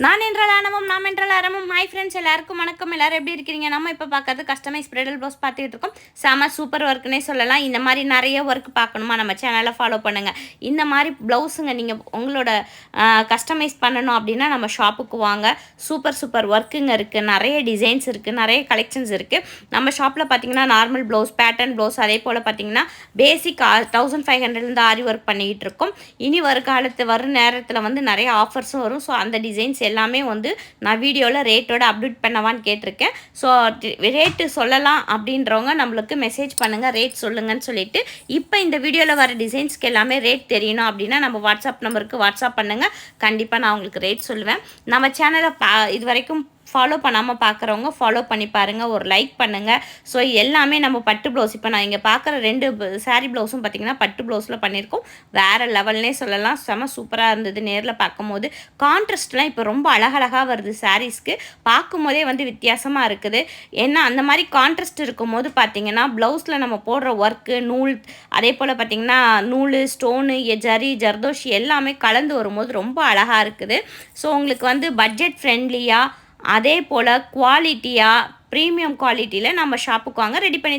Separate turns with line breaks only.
நான் என்றால் ஆனவம் நாம் என்றால் ஆரம்பம். ஹாய் ஃப்ரெண்ட்ஸ், எல்லாருக்கும் வணக்கம். எல்லாரும் எப்படி இருக்கிறீங்க? நம்ம இப்போ பார்க்கறது கஸ்டமைஸ் பிரைடல் ப்ளவுஸ் பார்த்துக்கிட்டு இருக்கோம். செம சூப்பர் ஒர்க்குன்னே சொல்லலாம். இந்த மாதிரி நிறைய ஒர்க் பார்க்கணுமா, நம்ம சேனலை ஃபாலோ பண்ணுங்கள். இந்த மாதிரி ப்ளவுஸுங்க நீங்கள் உங்களோட கஸ்டமைஸ் பண்ணணும் அப்படின்னா நம்ம ஷாப்புக்கு வாங்க. சூப்பர் சூப்பர் ஒர்க்குங்க இருக்குது, நிறைய டிசைன்ஸ் இருக்குது, நிறைய கலெக்ஷன்ஸ் இருக்குது. நம்ம ஷாப்பில் பார்த்தீங்கன்னா நார்மல் ப்ளவுஸ், பேட்டர்ன் ப்ளவுஸ், அதே போல் பார்த்தீங்கன்னா பேசிக் 1500 ஆரி ஒர்க் பண்ணிக்கிட்டு இருக்கோம். இனி வரும் நேரத்தில் வந்து நிறைய ஆஃபர்ஸும் வரும். ஸோ அந்த டிசைன்ஸ் எல்லாமே வந்து நான் வீடியோவில் ரேட்டோட அப்டேட் பண்ணவான்னு கேட்டிருக்கேன். ஸோ ரேட்டு சொல்லலாம் அப்படின்றவங்க நம்மளுக்கு மெசேஜ் பண்ணுங்கள், ரேட் சொல்லுங்கன்னு சொல்லிட்டு. இப்போ இந்த வீடியோவில் வர டிசைன்ஸ்க்கு எல்லாமே ரேட் தெரியணும் அப்படின்னா நம்ம வாட்ஸ்அப் நம்பருக்கு வாட்ஸ்அப் பண்ணுங்கள். கண்டிப்பாக நான் உங்களுக்கு ரேட் சொல்லுவேன். நம்ம சேனலை இது வரைக்கும் ஃபாலோ பண்ணாமல் பார்க்குறவங்க ஃபாலோ பண்ணி பாருங்கள், ஒரு லைக் பண்ணுங்கள். ஸோ எல்லாமே நம்ம பட்டு ப்ளவுஸ், இப்போ நான் இங்கே பார்க்குற 2 சாரீ ப்ளவுஸும் பார்த்திங்கன்னா பட்டு ப்ளவுஸில் பண்ணியிருக்கோம். வேறு லெவல்னே சொல்லலாம். செம சூப்பராக இருந்தது. நேரில் பார்க்கும்போது கான்ட்ராஸ்ட்லாம் இப்போ ரொம்ப அழகழகாக வருது. சாரீஸ்க்கு பார்க்கும்போதே வந்து வித்தியாசமாக இருக்குது. ஏன்னா அந்த மாதிரி கான்ட்ராஸ்ட் இருக்கும்போது பார்த்திங்கன்னா ப்ளவுஸில் நம்ம போடுற ஒர்க்கு, நூல், அதே போல் பார்த்திங்கன்னா நூல், ஸ்டோனு, ஜரி, ஜர்தோஷி எல்லாமே கலந்து வரும்போது ரொம்ப அழகாக இருக்குது. ஸோ உங்களுக்கு வந்து பட்ஜெட் ஃப்ரெண்ட்லியாக, அதே போல் குவாலிட்டியாக, ப்ரீமியம் குவாலிட்டியில் நம்ம ஷாப்புக்கு வாங்க, ரெடி பண்ணி